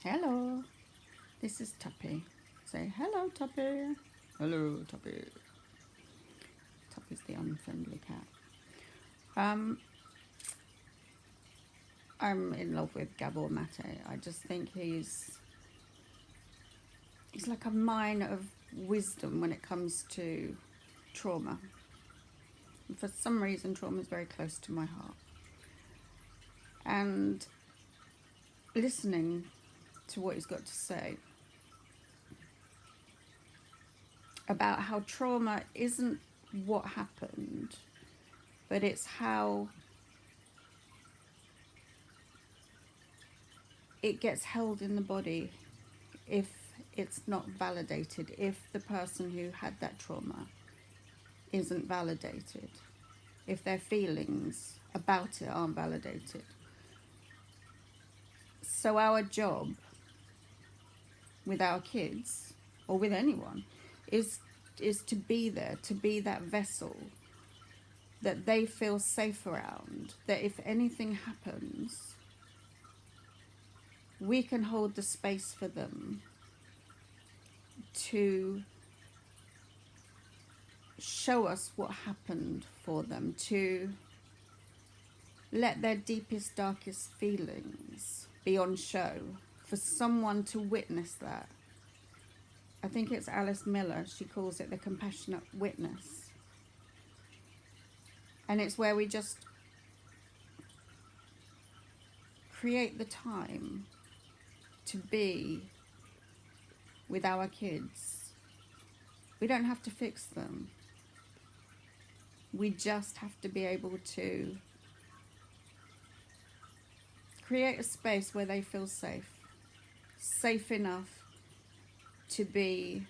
Hello, this is Tuppy. Say hello, Tuppy. Hello, Tuppy. Tuppy's the unfriendly cat. Um, I'm in love with Gabor Mate. I just think he's like a mine of wisdom when it comes to trauma. And for some reason, trauma is very close to my heart. And listening to what he's got to say about how trauma isn't what happened, but it's how it gets held in the body if it's not validated, if the person who had that trauma isn't validated, if their feelings about it aren't validated. So our job with our kids or with anyone is to be there, to be that vessel that they feel safe around, that if anything happens, we can hold the space for them to show us what happened for them, to let their deepest, darkest feelings be on show, for someone to witness that. I think it's Alice Miller, she calls it the compassionate witness. And it's where we just create the time to be with our kids. We don't have to fix them. We just have to be able to create a space where they feel safe. Safe enough to be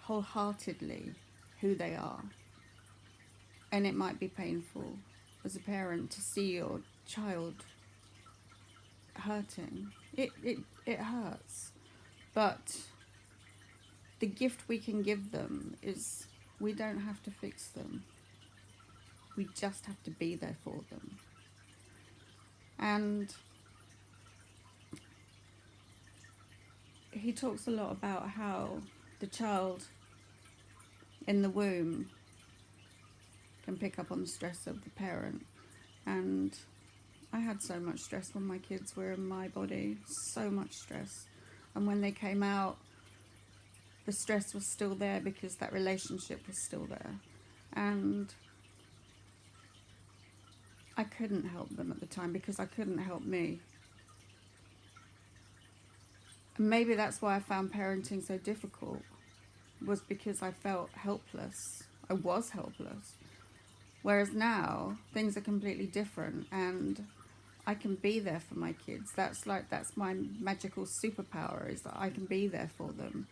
wholeheartedly who they are. And it might be painful as a parent to see your child hurting. It hurts. But the gift we can give them is we don't have to fix them. We just have to be there for them. And he talks a lot about how the child in the womb can pick up on the stress of the parent. And I had so much stress when my kids were in my body, so much stress. And when they came out, the stress was still there because that relationship was still there. And I couldn't help them at the time because I couldn't help me. And maybe that's why I found parenting so difficult, was because I felt helpless. I was helpless. Whereas now, things are completely different and I can be there for my kids. That's my magical superpower, is that I can be there for them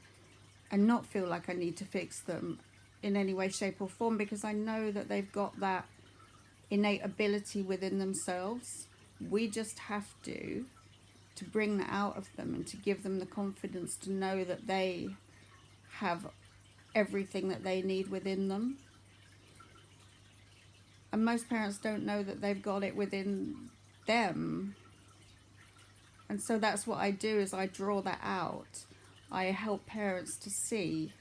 and not feel like I need to fix them in any way, shape or form, because I know that they've got that innate ability within themselves. We just have to bring that out of them and to give them the confidence to know that they have everything that they need within them. And most parents don't know that they've got it within them. And so that's what I do, is I draw that out. I help parents to see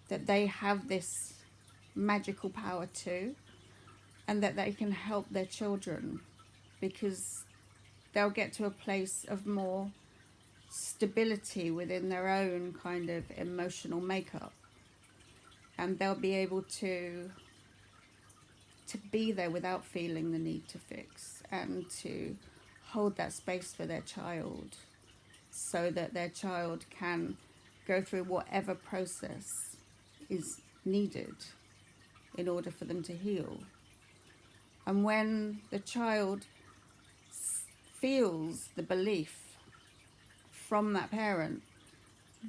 that they have this magical power too, and that they can help their children, because they'll get to a place of more stability within their own kind of emotional makeup, and they'll be able to be there without feeling the need to fix, and to hold that space for their child so that their child can go through whatever process is needed in order for them to heal. And when the child feels the belief from that parent,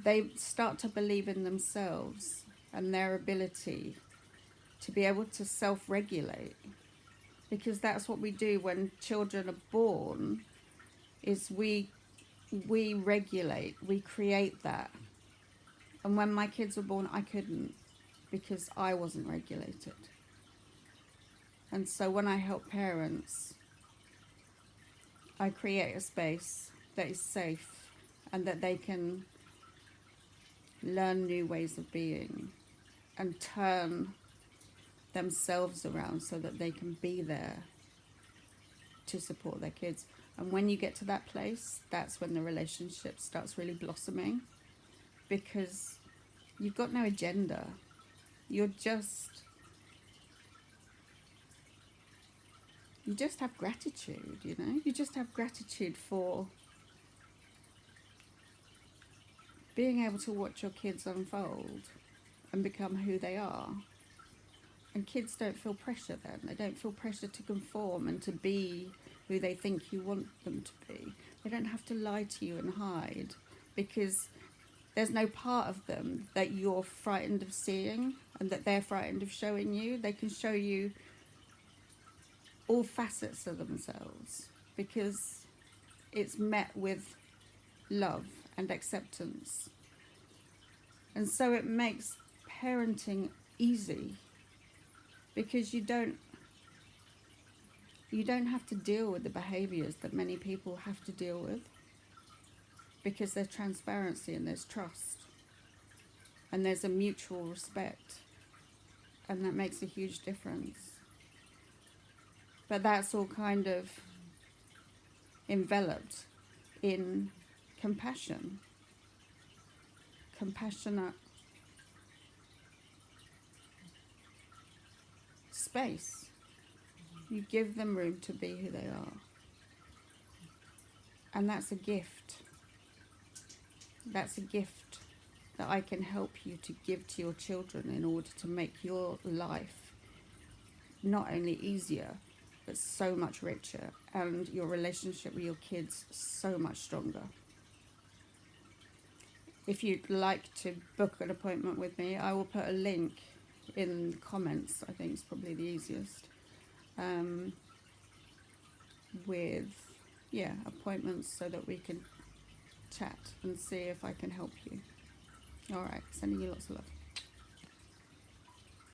they start to believe in themselves and their ability to be able to self-regulate, because that's what we do when children are born, is we regulate, we create that. And when my kids were born, I couldn't, because I wasn't regulated. And so when I help parents, I create a space that is safe and that they can learn new ways of being and turn themselves around so that they can be there to support their kids. And when you get to that place, that's when the relationship starts really blossoming, because you've got no agenda. You just have gratitude, you know? You just have gratitude for being able to watch your kids unfold and become who they are. And kids don't feel pressure then. They don't feel pressure to conform and to be who they think you want them to be. They don't have to lie to you and hide, because there's no part of them that you're frightened of seeing and that they're frightened of showing you. They can show you all facets of themselves because it's met with love and acceptance. And so it makes parenting easy, because you don't have to deal with the behaviours that many people have to deal with, because there's transparency and there's trust and there's a mutual respect, and that makes a huge difference. But that's all kind of enveloped in compassionate space. You give them room to be who they are. And that's a gift. That's a gift that I can help you to give to your children in order to make your life not only easier, but so much richer, and your relationship with your kids so much stronger. If you'd like to book an appointment with me, I will put a link in the comments. I think it's probably the easiest. With appointments, so that we can chat and see if I can help you. All right, sending you lots of love.